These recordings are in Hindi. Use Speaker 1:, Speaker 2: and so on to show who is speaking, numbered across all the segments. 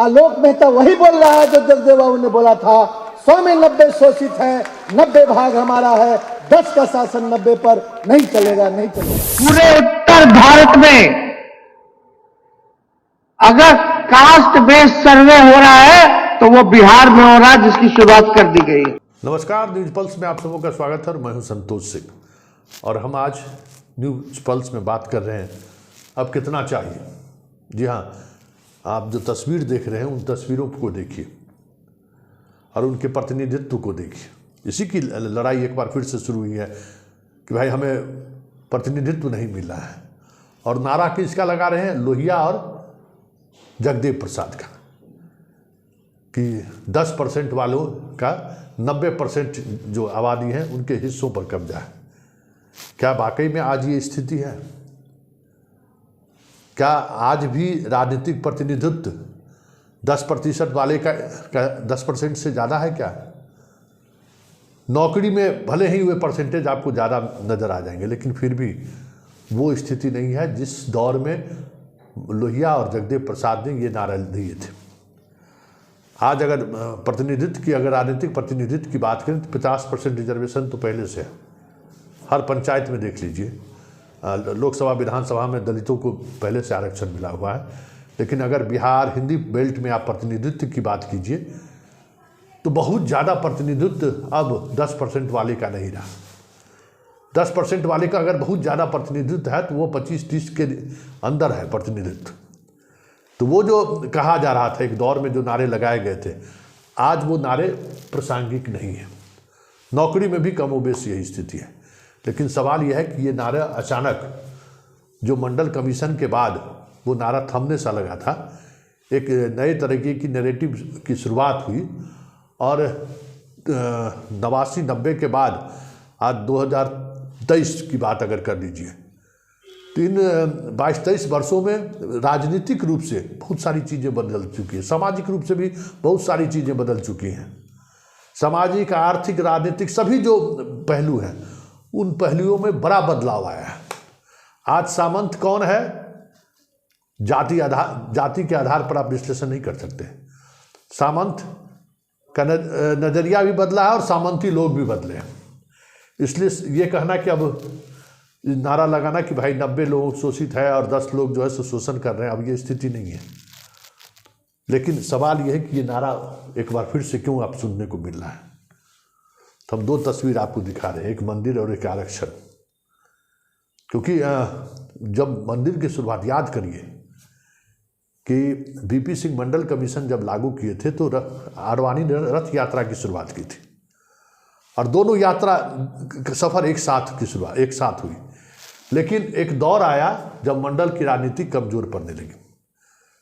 Speaker 1: आलोक मेहता वही बोल रहा है जो जगदेव बाबू ने बोला था, 100 में 90 शोषित है, 90 भाग हमारा है, 10 का शासन 90 पर नहीं चलेगा, नहीं चलेगा।
Speaker 2: पूरे उत्तर भारत में अगर कास्ट बेस्ड सर्वे हो रहा है तो वो बिहार में हो रहा है, जिसकी शुरुआत कर दी गई है।
Speaker 3: नमस्कार, न्यूज पल्स में आप सबों का स्वागत है। मैं हूं संतोष सिंह और हम आज न्यूज पल्स में बात कर रहे हैं अब कितना चाहिए। जी हाँ, आप जो तस्वीर देख रहे हैं उन तस्वीरों को देखिए और उनके प्रतिनिधित्व को देखिए। इसी की लड़ाई एक बार फिर से शुरू हुई है कि भाई हमें प्रतिनिधित्व नहीं मिल रहा है, और नारा किसका लगा रहे हैं? लोहिया और जगदेव प्रसाद का, कि 10% वालों का 90% जो आबादी है उनके हिस्सों पर कब्जा है। क्या वाकई में आज ये स्थिति है? क्या आज भी राजनीतिक प्रतिनिधित्व 10% वाले का 10% से ज़्यादा है क्या? नौकरी में भले ही वे परसेंटेज आपको ज़्यादा नज़र आ जाएंगे, लेकिन फिर भी वो स्थिति नहीं है जिस दौर में लोहिया और जगदेव प्रसाद ने ये नारा दिए थे। आज अगर प्रतिनिधित्व की, अगर राजनीतिक प्रतिनिधित्व की बात करें तो 50% रिजर्वेशन तो पहले से है। हर पंचायत में देख लीजिए, लोकसभा विधानसभा में दलितों को पहले से आरक्षण मिला हुआ है। लेकिन अगर बिहार हिंदी बेल्ट में आप प्रतिनिधित्व की बात कीजिए तो बहुत ज़्यादा प्रतिनिधित्व अब 10% वाले का नहीं रहा। 10% वाले का अगर बहुत ज़्यादा प्रतिनिधित्व है तो वो 25-30 के अंदर है प्रतिनिधित्व। तो वो जो कहा जा रहा था एक दौर में, जो नारे लगाए गए थे, आज वो नारे प्रासंगिक नहीं है। नौकरी में भी कमोबेश यही स्थिति है। लेकिन सवाल यह है कि ये नारा अचानक जो मंडल कमीशन के बाद वो नारा थमने सा लगा था, एक नए तरीके की नैरेटिव की शुरुआत हुई, और 89-90 के बाद आज 2023 की बात अगर कर लीजिए तो इन 22-23 वर्षों में राजनीतिक रूप से बहुत सारी चीज़ें बदल चुकी हैं, सामाजिक रूप से भी बहुत सारी चीज़ें बदल चुकी हैं। सामाजिक, आर्थिक, राजनीतिक सभी जो पहलू हैं उन पहलुओं में बड़ा बदलाव आया है। आज सामंत कौन है, जाति के आधार पर आप विश्लेषण नहीं कर सकते। सामंत का नज़रिया भी बदला है और सामंती लोग भी बदले हैं। इसलिए ये कहना कि अब नारा लगाना कि भाई 90 लोग शोषित है और 10 लोग जो है शोषण कर रहे हैं, अब ये स्थिति नहीं है। लेकिन सवाल ये है कि ये नारा एक बार फिर से क्यों आप सुनने को मिल रहा है। तो हम 2 तस्वीर आपको दिखा रहे हैं, एक मंदिर और एक आरक्षण। क्योंकि जब मंदिर की शुरुआत, याद करिए कि बीपी सिंह मंडल कमीशन जब लागू किए थे तो आडवाणी ने रथ यात्रा की शुरुआत की थी, और दोनों यात्रा सफ़र एक साथ हुई। लेकिन एक दौर आया जब मंडल की राजनीति कमज़ोर पड़ने लगी,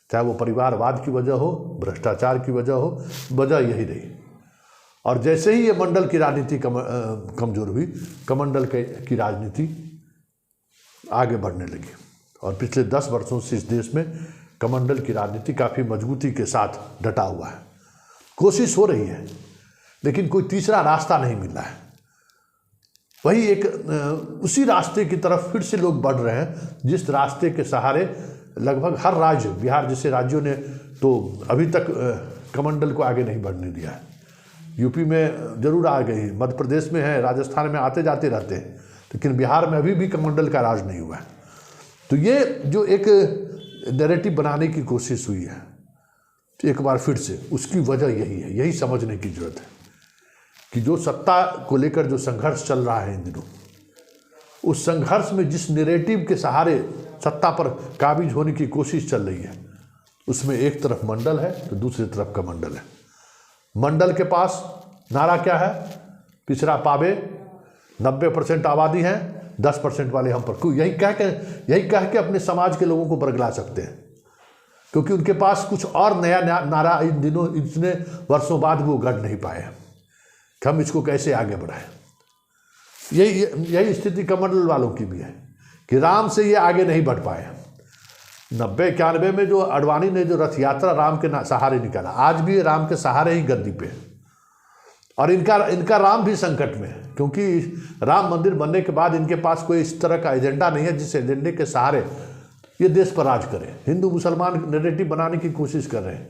Speaker 3: चाहे वो परिवारवाद की वजह हो, भ्रष्टाचार की वजह हो, वजह यही रही। और जैसे ही ये मंडल की राजनीति कमज़ोर हुई, कमंडल की राजनीति आगे बढ़ने लगी। और पिछले 10 वर्षों से इस देश में कमंडल की राजनीति काफ़ी मजबूती के साथ डटा हुआ है। कोशिश हो रही है लेकिन कोई तीसरा रास्ता नहीं मिल रहा है। वही एक उसी रास्ते की तरफ फिर से लोग बढ़ रहे हैं जिस रास्ते के सहारे लगभग हर राज्य, बिहार जैसे राज्यों ने तो अभी तक कमंडल को आगे नहीं बढ़ने दिया है। यूपी में जरूर आ गई, मध्य प्रदेश में है, राजस्थान में आते जाते रहते हैं, लेकिन बिहार में अभी भी कमंडल का राज नहीं हुआ है। तो ये जो एक नैरेटिव बनाने की कोशिश हुई है, तो एक बार फिर से उसकी वजह यही है। यही समझने की जरूरत है कि जो सत्ता को लेकर जो संघर्ष चल रहा है इन दिनों, उस संघर्ष में जिस नैरेटिव के सहारे सत्ता पर काबिज होने की कोशिश चल रही है, उसमें एक तरफ मंडल है तो दूसरी तरफ कमंडल है। मंडल के पास नारा क्या है? पिछड़ा पावे, 90% आबादी है, 10% वाले हम पर। यही कह के अपने समाज के लोगों को बरगला सकते हैं, क्योंकि उनके पास कुछ और नया नारा इन दिनों, इतने वर्षों बाद वो गढ़ नहीं पाए हैं कि हम इसको कैसे आगे बढ़ाएं। यही स्थिति कमंडल वालों की भी है कि राम से ये आगे नहीं बढ़ पाए। 90-91 में जो आडवाणी ने जो रथ यात्रा राम के सहारे निकाला, आज भी राम के सहारे ही गद्दी पे। और इनका राम भी संकट में है, क्योंकि राम मंदिर बनने के बाद इनके पास कोई इस तरह का एजेंडा नहीं है जिस एजेंडे के सहारे ये देश पर राज करे। हिंदू मुसलमान नैरेटिव बनाने की कोशिश कर रहे हैं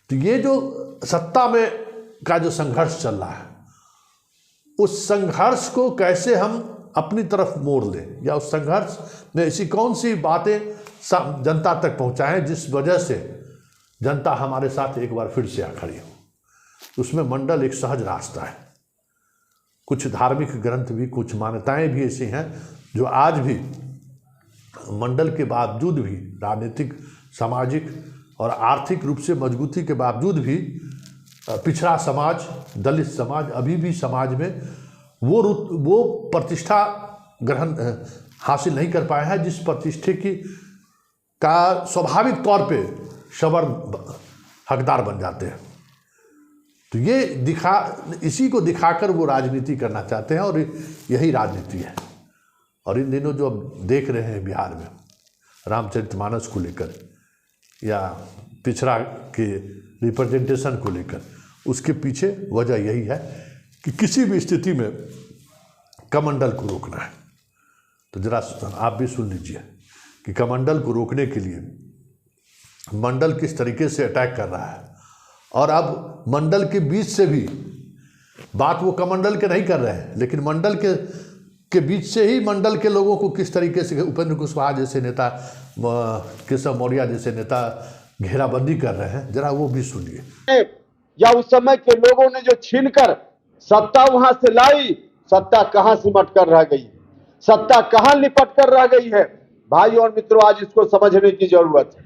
Speaker 3: तो ये जो सत्ता में का जो संघर्ष चल रहा है, उस संघर्ष को कैसे हम अपनी तरफ मोड़ लें, या उस संघर्ष में ऐसी कौन सी बातें जनता तक पहुंचाएं जिस वजह से जनता हमारे साथ एक बार फिर से आ खड़ी हो। उसमें मंडल एक सहज रास्ता है। कुछ धार्मिक ग्रंथ भी, कुछ मान्यताएं भी ऐसी हैं जो आज भी मंडल के बावजूद भी, राजनीतिक, सामाजिक और आर्थिक रूप से मजबूती के बावजूद भी पिछड़ा समाज, दलित समाज अभी भी समाज में वो प्रतिष्ठा ग्रहण हासिल नहीं कर पाया है जिस प्रतिष्ठा की का स्वाभाविक तौर पे सवर्ण हकदार बन जाते हैं। तो ये इसी को दिखाकर वो राजनीति करना चाहते हैं, और यही राजनीति है। और इन दिनों जो अब देख रहे हैं बिहार में रामचरितमानस को लेकर या पिछड़ा के रिप्रेजेंटेशन को लेकर, उसके पीछे वजह यही है कि किसी भी स्थिति में कमंडल को रोकना है। तो जरा आप भी सुन लीजिए कि कमंडल को रोकने के लिए मंडल किस तरीके से अटैक कर रहा है, और अब मंडल के बीच से भी बात वो कमंडल के नहीं कर रहे हैं, लेकिन मंडल के बीच से ही मंडल के लोगों को किस तरीके से उपेंद्र कुशवाहा जैसे नेता, केशव मौर्य जैसे नेता घेराबंदी कर रहे हैं, जरा वो भी सुनिए।
Speaker 4: या उस समय के लोगों ने जो छीनकर सत्ता वहां से लाई, सत्ता कहां सिमट कर रह गई, सत्ता कहां लिपट कर रह गई है। भाई और मित्रों, आज इसको समझने की जरूरत है,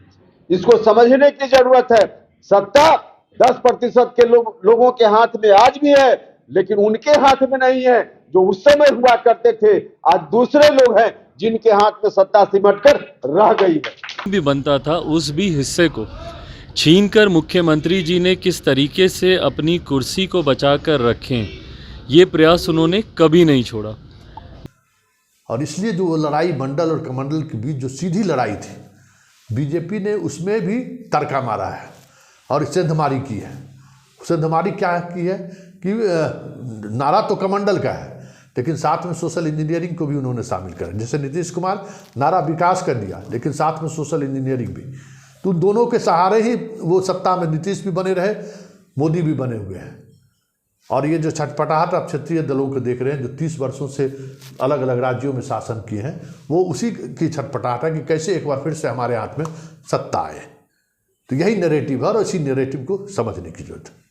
Speaker 4: इसको समझने की जरूरत है। सत्ता 10% के लोगों के हाथ में आज भी है, लेकिन उनके हाथ में नहीं है जो उस समय हुआ करते थे। आज दूसरे लोग हैं जिनके हाथ में सत्ता सिमट कर रह गई है।
Speaker 5: भी बनता था, उस भी हिस्से को छीनकर मुख्यमंत्री जी ने किस तरीके से अपनी कुर्सी को बचाकर रखें, ये प्रयास उन्होंने कभी नहीं छोड़ा।
Speaker 3: और इसलिए जो लड़ाई मंडल और कमंडल के बीच जो सीधी लड़ाई थी, बीजेपी ने उसमें भी तड़का मारा है और सेंधमारी की है। सेंधमारी क्या की है कि नारा तो कमंडल का है, लेकिन साथ में सोशल इंजीनियरिंग को भी उन्होंने शामिल कर, जैसे नीतीश कुमार नारा विकास कर दिया, लेकिन साथ में सोशल इंजीनियरिंग भी। तो दोनों के सहारे ही वो सत्ता में नीतीश भी बने रहे, मोदी भी बने हुए हैं। और ये जो छटपटाहट अब क्षेत्रीय दलों को देख रहे हैं, जो 30 वर्षों से अलग अलग राज्यों में शासन किए हैं, वो उसी की छटपटाहट है कि कैसे एक बार फिर से हमारे हाथ में सत्ता आए। तो यही नैरेटिव है और इसी नैरेटिव को समझने की जरूरत है।